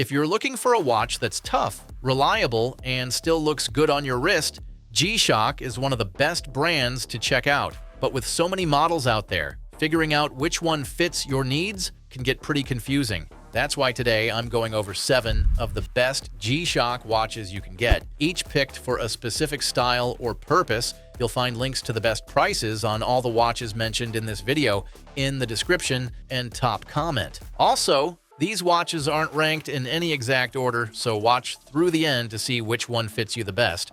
If you're looking for a watch that's tough, reliable, and still looks good on your wrist, G-Shock is one of the best brands to check out. But with so many models out there, figuring out which one fits your needs can get pretty confusing. That's why today I'm going over 7 of the best G-Shock watches you can get, each picked for a specific style or purpose. You'll find links to the best prices on all the watches mentioned in this video in the description and top comment. Also, these watches aren't ranked in any exact order, so watch through the end to see which one fits you the best.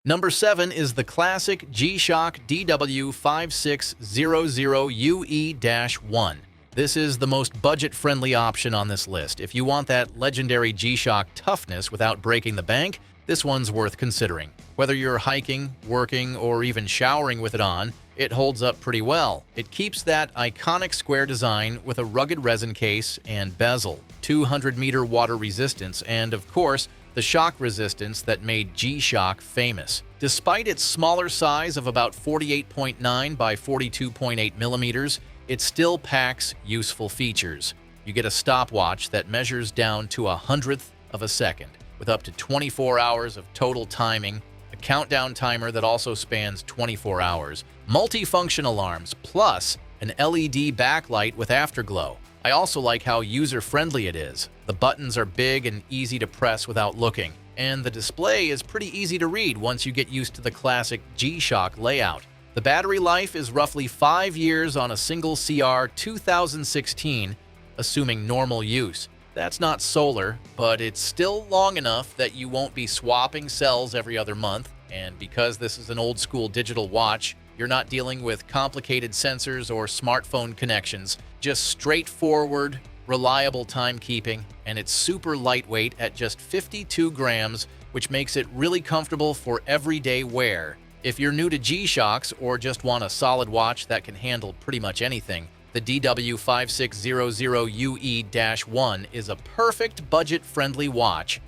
Number 7 is the classic G-Shock DW5600UE-1. This is the most budget-friendly option on this list. If you want that legendary G-Shock toughness without breaking the bank, this one's worth considering. Whether you're hiking, working, or even showering with it on, it holds up pretty well. It keeps that iconic square design with a rugged resin case and bezel, 200-meter water resistance, and of course, the shock resistance that made G-Shock famous. Despite its smaller size of about 48.9 by 42.8 millimeters, it still packs useful features. You get a stopwatch that measures down to 1/100th of a second, with up to 24 hours of total timing, a countdown timer that also spans 24 hours, multi-function alarms, plus an LED backlight with afterglow. I also like how user-friendly it is. The buttons are big and easy to press without looking, and the display is pretty easy to read once you get used to the classic G-Shock layout. The battery life is roughly 5 years on a single CR 2016, assuming normal use. That's not solar, but it's still long enough that you won't be swapping cells every other month, and because this is an old-school digital watch, you're not dealing with complicated sensors or smartphone connections, just straightforward, reliable timekeeping, and it's super lightweight at just 52 grams, which makes it really comfortable for everyday wear. If you're new to G-Shocks or just want a solid watch that can handle pretty much anything, the DW5600UE-1 is a perfect budget-friendly watch.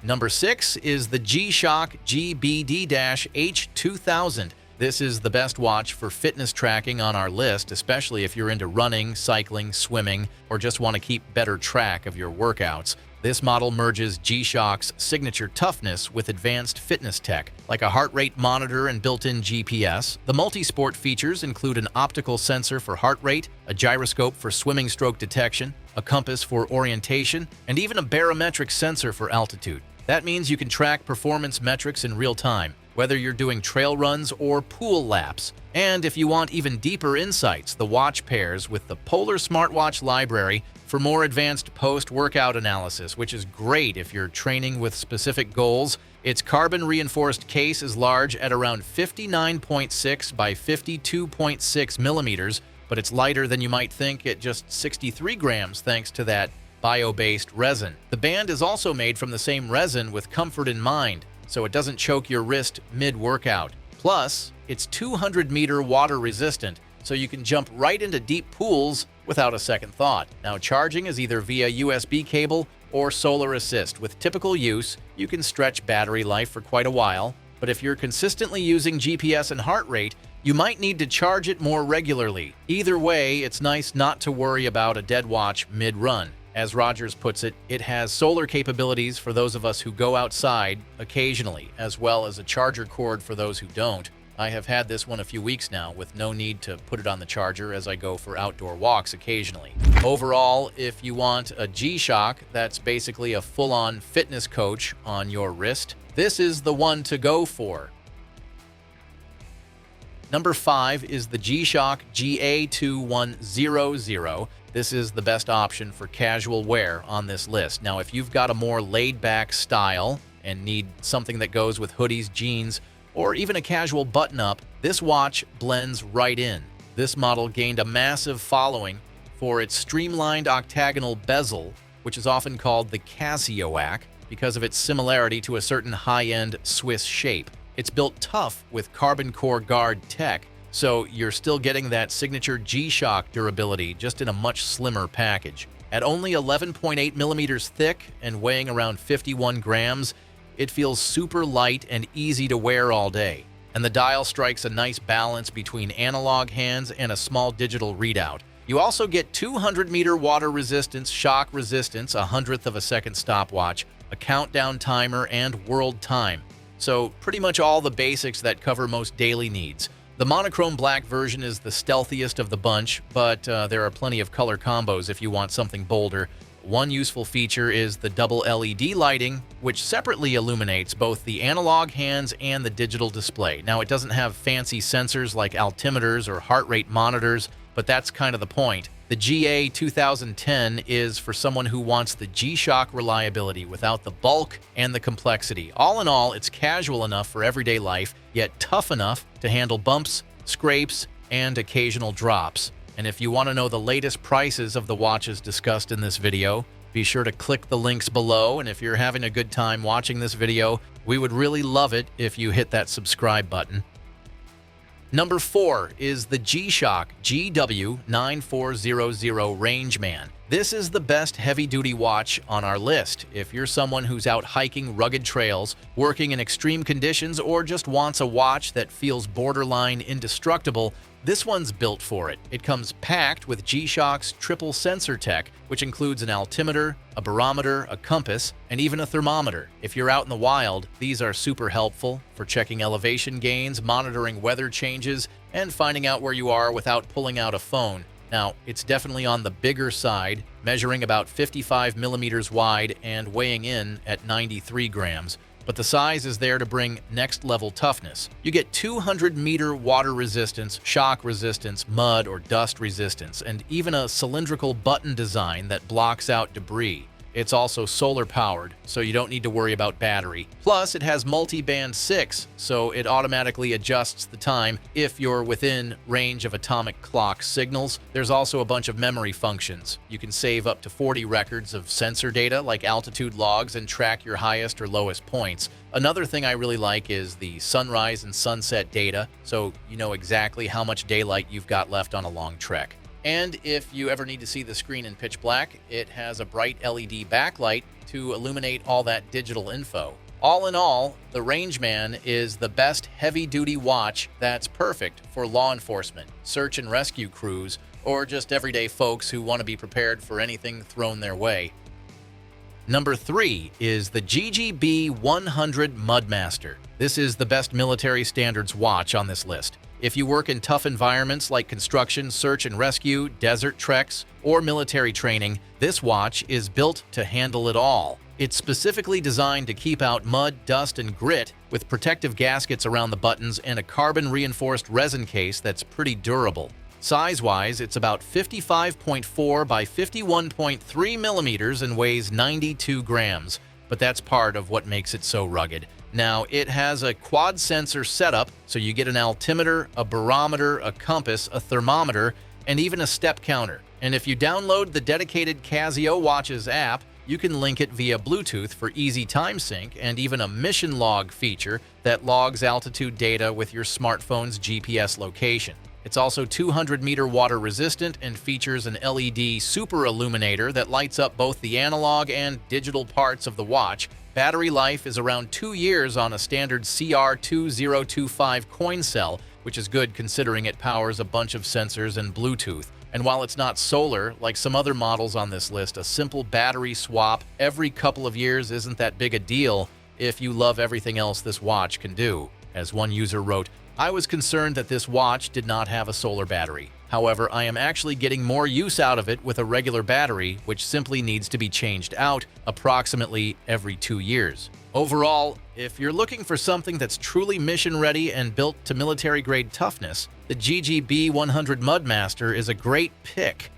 Number 6 is the G-Shock GBD-H2000. This is the best watch for fitness tracking on our list, especially if you're into running, cycling, swimming, or just want to keep better track of your workouts. This model merges G-Shock's signature toughness with advanced fitness tech, like a heart rate monitor and built-in GPS. The multi-sport features include an optical sensor for heart rate, a gyroscope for swimming stroke detection, a compass for orientation, and even a barometric sensor for altitude. That means you can track performance metrics in real time, whether you're doing trail runs or pool laps. And if you want even deeper insights, the watch pairs with the Polar Smartwatch Library for more advanced post-workout analysis, which is great if you're training with specific goals. Its carbon-reinforced case is large at around 59.6 by 52.6 millimeters, but it's lighter than you might think at just 63 grams thanks to that bio-based resin. The band is also made from the same resin with comfort in mind, so it doesn't choke your wrist mid-workout. Plus, it's 200-meter water resistant, so you can jump right into deep pools without a second thought. Now, charging is either via USB cable or solar assist. With typical use, you can stretch battery life for quite a while, but if you're consistently using GPS and heart rate, you might need to charge it more regularly. Either way, it's nice not to worry about a dead watch mid-run. As Rogers puts it, it has solar capabilities for those of us who go outside occasionally, as well as a charger cord for those who don't. I have had this one a few weeks now with no need to put it on the charger as I go for outdoor walks occasionally. Overall, if you want a G-Shock that's basically a full-on fitness coach on your wrist, this is the one to go for. Number 5 is the G-Shock GA2100. This is the best option for casual wear on this list. Now, if you've got a more laid-back style and need something that goes with hoodies, jeans, or even a casual button-up, this watch blends right in. This model gained a massive following for its streamlined octagonal bezel, which is often called the Casioac because of its similarity to a certain high-end Swiss shape. It's built tough with carbon core guard tech, so you're still getting that signature G-Shock durability just in a much slimmer package. At only 11.8 millimeters thick and weighing around 51 grams, it feels super light and easy to wear all day. And the dial strikes a nice balance between analog hands and a small digital readout. You also get 200-meter water resistance, shock resistance, a hundredth of a second stopwatch, a countdown timer, and world time. So pretty much all the basics that cover most daily needs. The monochrome black version is the stealthiest of the bunch, but there are plenty of color combos if you want something bolder. One useful feature is the double LED lighting, which separately illuminates both the analog hands and the digital display. Now, it doesn't have fancy sensors like altimeters or heart rate monitors, but that's kind of the point. The GA 2010 is for someone who wants the G-Shock reliability without the bulk and the complexity. All in all, it's casual enough for everyday life, yet tough enough to handle bumps, scrapes, and occasional drops. And if you want to know the latest prices of the watches discussed in this video, be sure to click the links below. And if you're having a good time watching this video, we would really love it if you hit that subscribe button. Number 4 is the G-Shock GW9400 Rangeman. This is the best heavy-duty watch on our list. If you're someone who's out hiking rugged trails, working in extreme conditions, or just wants a watch that feels borderline indestructible, this one's built for it. It comes packed with G-Shock's triple sensor tech, which includes an altimeter, a barometer, a compass, and even a thermometer. If you're out in the wild, these are super helpful for checking elevation gains, monitoring weather changes, and finding out where you are without pulling out a phone. Now, it's definitely on the bigger side, measuring about 55 millimeters wide and weighing in at 93 grams. But the size is there to bring next-level toughness. You get 200-meter water resistance, shock resistance, mud or dust resistance, and even a cylindrical button design that blocks out debris. It's also solar-powered, so you don't need to worry about battery. Plus, it has multi-band 6, so it automatically adjusts the time if you're within range of atomic clock signals. There's also a bunch of memory functions. You can save up to 40 records of sensor data, like altitude logs, and track your highest or lowest points. Another thing I really like is the sunrise and sunset data, so you know exactly how much daylight you've got left on a long trek. And if you ever need to see the screen in pitch black, it has a bright LED backlight to illuminate all that digital info. All in all, the Rangeman is the best heavy-duty watch that's perfect for law enforcement, search and rescue crews, or just everyday folks who want to be prepared for anything thrown their way. Number 3 is the GGB 100 Mudmaster. This is the best military standards watch on this list. If you work in tough environments like construction, search and rescue, desert treks, or military training, this watch is built to handle it all. It's specifically designed to keep out mud, dust, and grit with protective gaskets around the buttons and a carbon-reinforced resin case that's pretty durable. Size-wise, it's about 55.4 by 51.3 millimeters and weighs 92 grams, but that's part of what makes it so rugged. Now, it has a quad sensor setup, so you get an altimeter, a barometer, a compass, a thermometer, and even a step counter. And if you download the dedicated Casio Watches app, you can link it via Bluetooth for easy time sync and even a mission log feature that logs altitude data with your smartphone's GPS location. It's also 200-meter water resistant and features an LED super illuminator that lights up both the analog and digital parts of the watch. Battery life is around 2 years on a standard CR2025 coin cell, which is good considering it powers a bunch of sensors and Bluetooth. And while it's not solar, like some other models on this list, a simple battery swap every couple of years isn't that big a deal if you love everything else this watch can do. As one user wrote, "I was concerned that this watch did not have a solar battery. However, I am actually getting more use out of it with a regular battery, which simply needs to be changed out approximately every 2 years." Overall, if you're looking for something that's truly mission-ready and built to military-grade toughness, the GGB 100 Mudmaster is a great pick.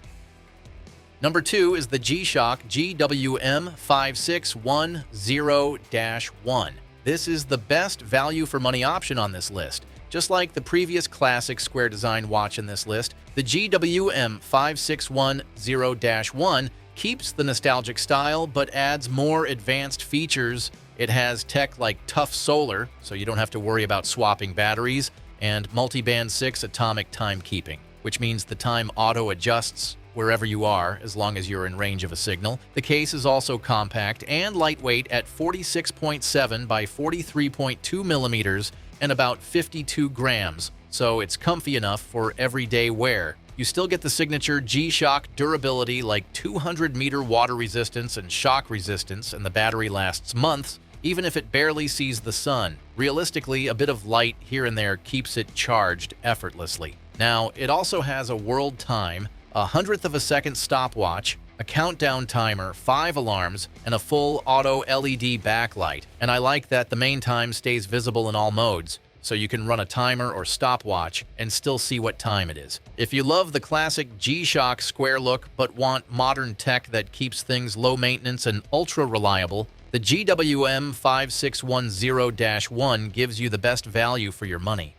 Number 2 is the G-Shock GWM 5610-1. This is the best value-for-money option on this list. Just like the previous classic square design watch in this list, the GWM 5610-1 keeps the nostalgic style but adds more advanced features. It has tech like tough solar, so you don't have to worry about swapping batteries, and multi-band 6 atomic timekeeping, which means the time auto-adjusts wherever you are as long as you're in range of a signal. The case is also compact and lightweight at 46.7 by 43.2 millimeters and about 52 grams, so it's comfy enough for everyday wear. you still get the signature G-Shock durability like 200-meter water resistance and shock resistance, and the battery lasts months, even if it barely sees the sun. Realistically, a bit of light here and there keeps it charged effortlessly. Now, it also has a world time, a 100th of a second stopwatch, a countdown timer, 5 alarms, and a full auto LED backlight. And I like that the main time stays visible in all modes, so you can run a timer or stopwatch and still see what time it is. If you love the classic G-Shock square look but want modern tech that keeps things low maintenance and ultra reliable, the GWM 5610-1 gives you the best value for your money.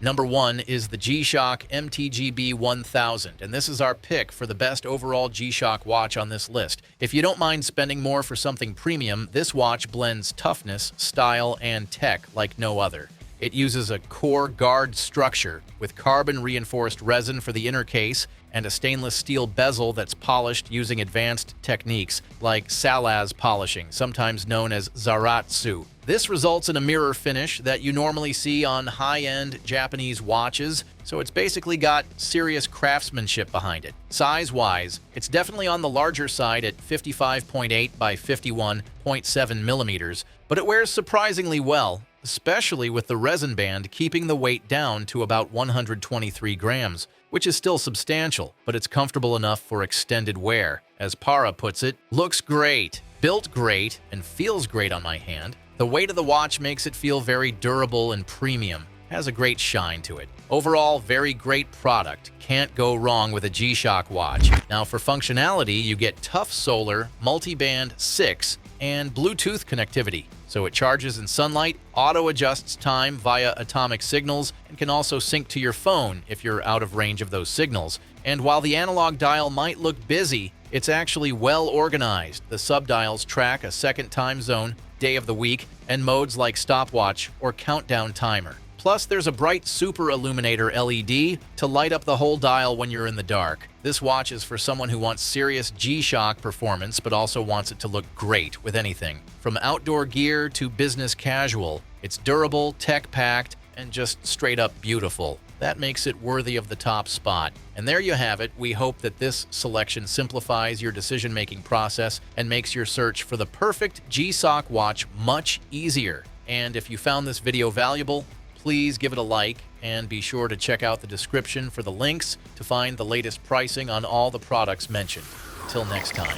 Number 1 is the G-Shock MTGB 1000, and this is our pick for the best overall G-Shock watch on this list. If you don't mind spending more for something premium, this watch blends toughness, style, and tech like no other. It uses a core guard structure with carbon-reinforced resin for the inner case and a stainless steel bezel that's polished using advanced techniques like Salaz polishing, sometimes known as Zaratsu. This results in a mirror finish that you normally see on high-end Japanese watches, so it's basically got serious craftsmanship behind it. Size-wise, it's definitely on the larger side at 55.8 by 51.7 millimeters, but it wears surprisingly well, especially with the resin band keeping the weight down to about 123 grams, which is still substantial, but it's comfortable enough for extended wear. As Para puts it, looks great, built great, and feels great on my hand. The weight of the watch makes it feel very durable and premium. Has a great shine to it. Overall, very great product. Can't go wrong with a G-Shock watch. Now for functionality, you get tough solar, multi-band 6, and Bluetooth connectivity. So it charges in sunlight, auto-adjusts time via atomic signals, and can also sync to your phone if you're out of range of those signals. And while the analog dial might look busy, it's actually well organized. The subdials track a second time zone, day of the week, and modes like stopwatch or countdown timer. Plus, there's a bright super illuminator LED to light up the whole dial when you're in the dark. This watch is for someone who wants serious G-Shock performance but also wants it to look great with anything. From outdoor gear to business casual, it's durable, tech-packed, and just straight up beautiful. That makes it worthy of the top spot. And there you have it. We hope that this selection simplifies your decision-making process and makes your search for the perfect G-Shock watch much easier. And if you found this video valuable, please give it a like and be sure to check out the description for the links to find the latest pricing on all the products mentioned. Till next time.